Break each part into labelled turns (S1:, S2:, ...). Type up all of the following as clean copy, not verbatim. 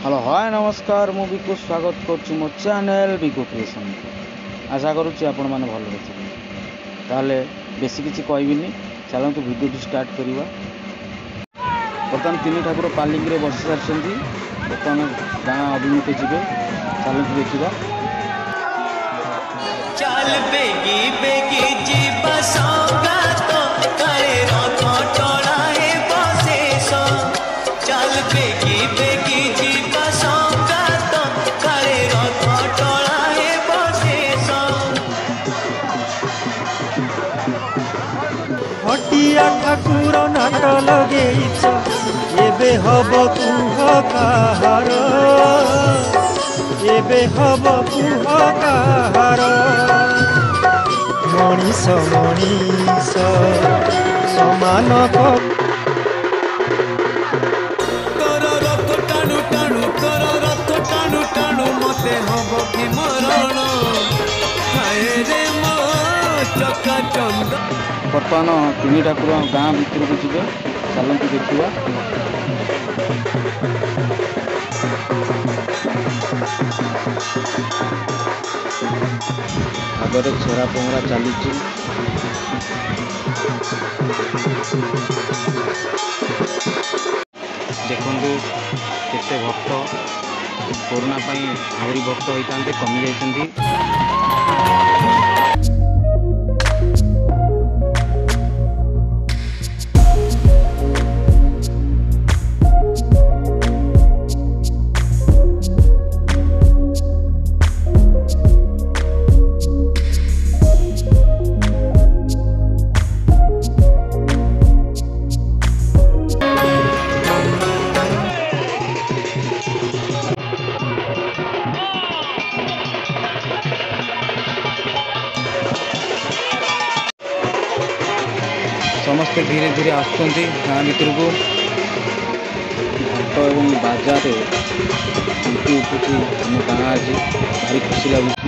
S1: Hello hi नमस्कार मु बिकु स्वागत करुच्ची मो चैनल बिकु क्रिएशन। आशा करुच्ची आपण मैंने भल थे ताहले बेसी किसी कहबिनी चलतु भिडियो स्टार्ट करवा। बर्तमान तीन ठाकुर पालिंग रे बसी सारी बर्तमान गाँ अभिमुखे जी चलतु देखा।
S2: चल बेगी बेगी जीवा सौगात करे रथ टळाए बसेस। चल बेगी बेगी जीवा सौगात करे रथ टळाए बसेस।
S3: हटिया ठाकुर नाट लगेइछ एबे हब कुह काहार एबे हब कुह काहार मनीष मनीष समान
S2: तोर रथ टाणु टाणु तोर रथ टाणु टाणु मते हब कि मरण हाय रे मो चका चंद।
S1: बर्तमान तीन ठाकुर गाँ भितर को जी चलतु देखा। आगे छेरा पहरा चली देखु केते भक्त कोरोना आहरी भक्त होता कमी जाइछन्ति। समस्ते धीरे धीरे आसुँच गाँ भर को घंट और बाजार उठुची आम गाँ आज भारी खुशी लगुच।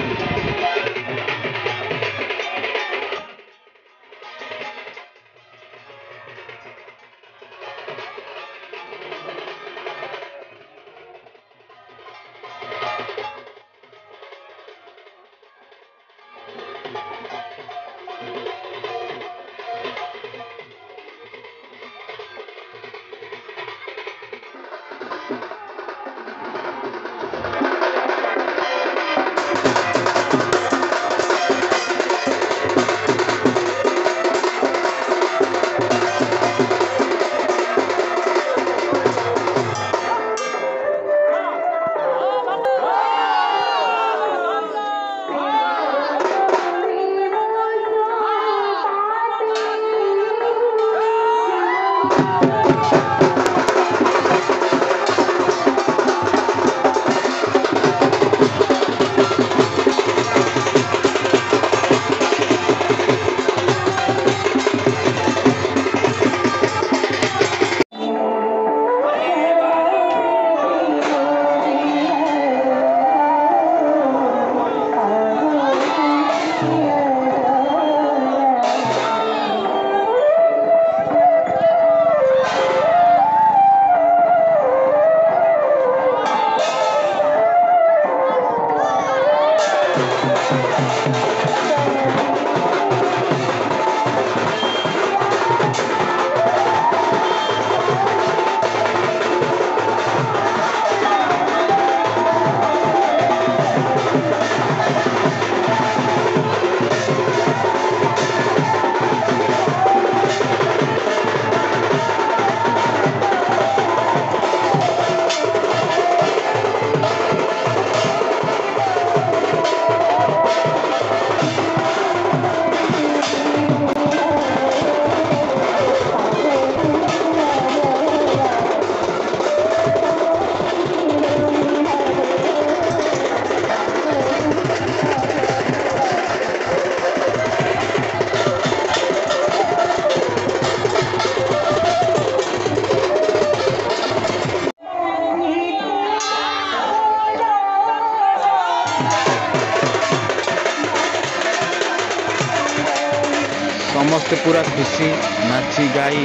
S1: समस्ते पूरा खुशी नाची गाई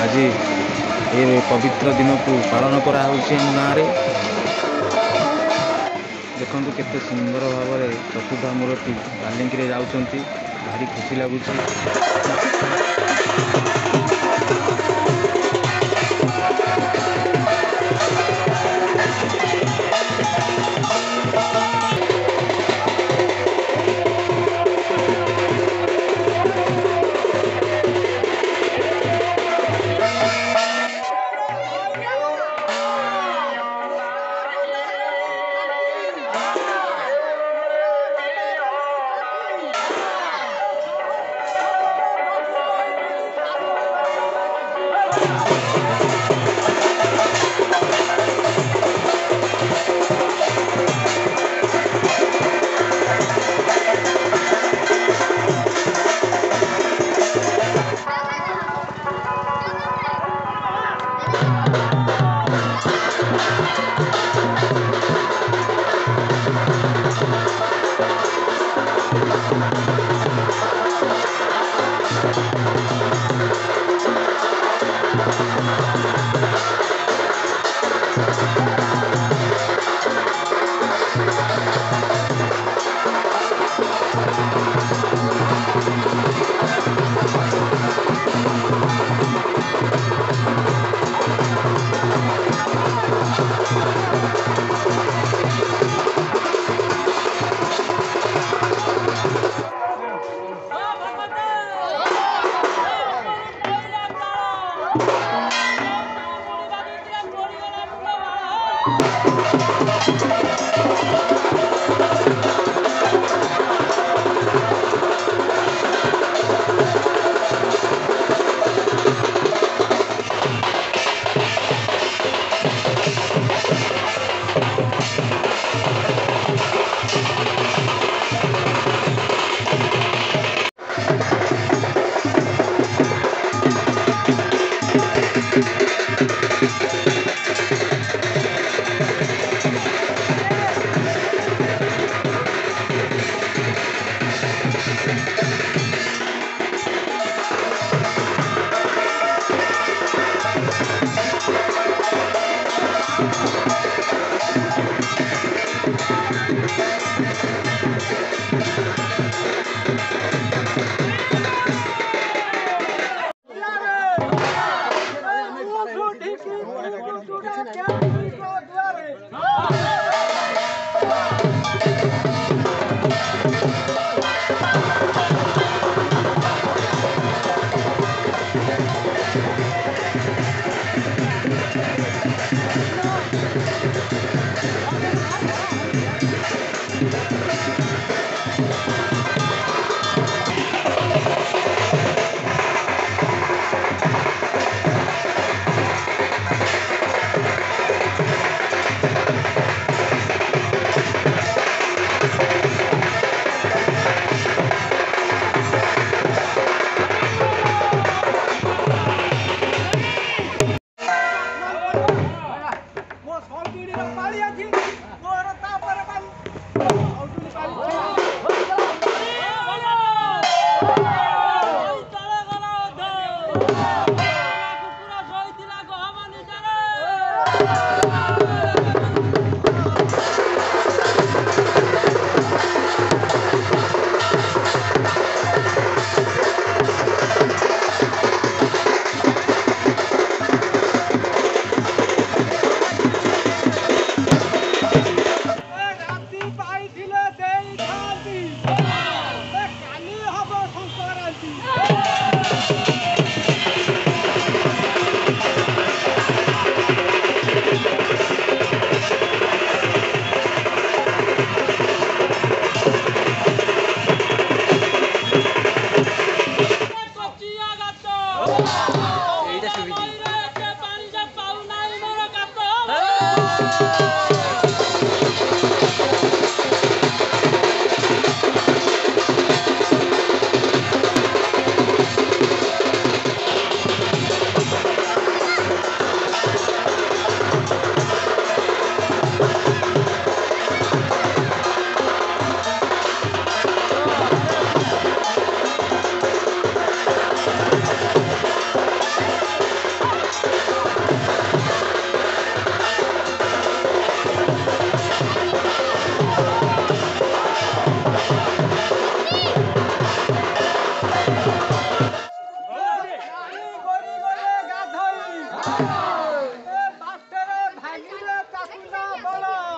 S1: आज ये पवित्र दिन को पालन करा गाँव। देखु केते सुंदर भाव में चतुर्धा मूर्ति पालिंकी जाऊँगी भारी खुशी लगुच।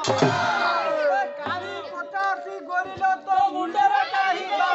S4: କାଳି ପଚାସି ଗୋରିଲ ତ ମୁଣ୍ଡରେ କାହିଁବା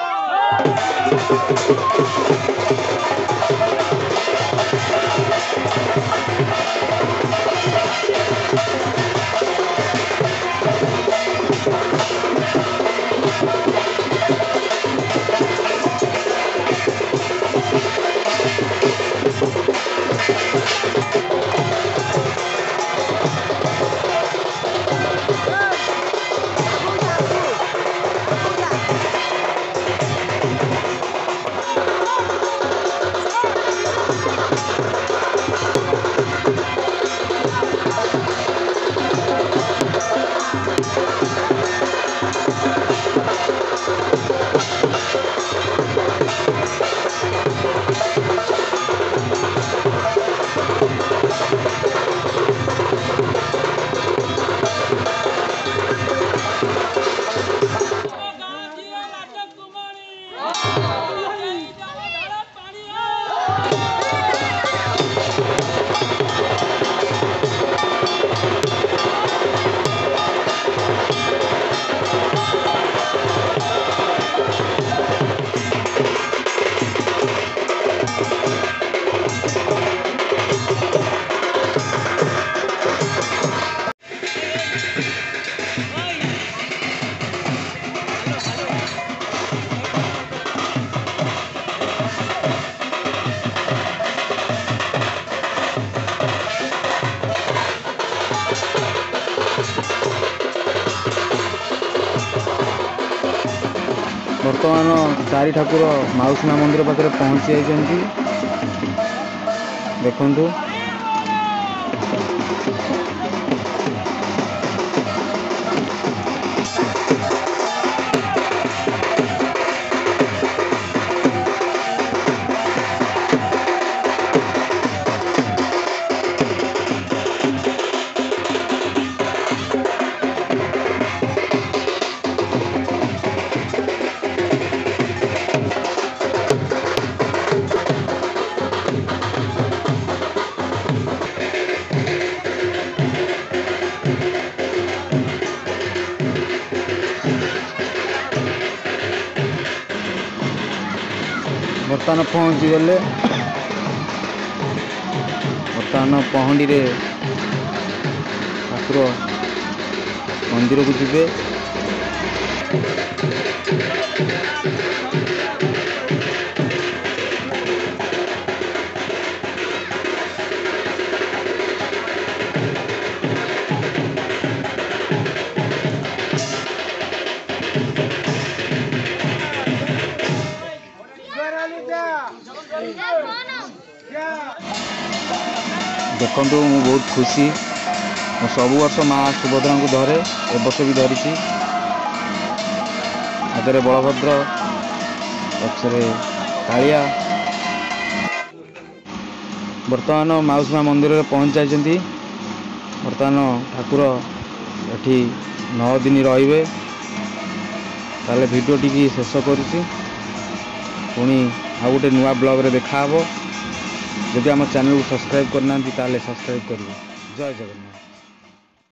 S1: ବର୍ତ୍ତମାନ ଚାରି ଠାକୁର ମାଉସୀ ମା ମନ୍ଦିର ପାଖରେ ପହଞ୍ଚି ଯାଇଛନ୍ତି। ଦେଖନ୍ତୁ ବର୍ତ୍ତମାନ ପହଞ୍ଚିଗଲେ। ବର୍ତ୍ତମାନ ପହଣ୍ଡିରେ ଠାକୁର ମନ୍ଦିରକୁ ଯିବେ। ଦେଖନ୍ତୁ ମୁଁ ବହୁତ ଖୁସି। ମୁଁ ସବୁ ବର୍ଷ ମା ସୁଭଦ୍ରାଙ୍କୁ ଧରେ, ଏ ବର୍ଷ ବି ଧରିଛି। ଆଗରେ ବଳଭଦ୍ର, ପଛରେ କାଳିଆ। ବର୍ତ୍ତମାନ ମାଉସୀ ମା ମନ୍ଦିରରେ ପହଞ୍ଚି ଯାଇଛନ୍ତି। ବର୍ତ୍ତମାନ ଠାକୁର ଏଠି 9 ଦିନ ରହିବେ। ତାହେଲେ ଭିଡ଼ିଓଟିକି ଶେଷ କରୁଛି। ପୁଣି ଆଉ ଗୋଟେ ନୂଆ ବ୍ଲଗରେ ଦେଖାହେବ। ଯଦି ଆମ ଚ୍ୟାନେଲକୁ ସବସ୍କ୍ରାଇବ୍ କରିନାହାନ୍ତି ତାହେଲେ ସବସ୍କ୍ରାଇବ୍ କରିବେ। ଜୟ ଜଗନ୍ନାଥ।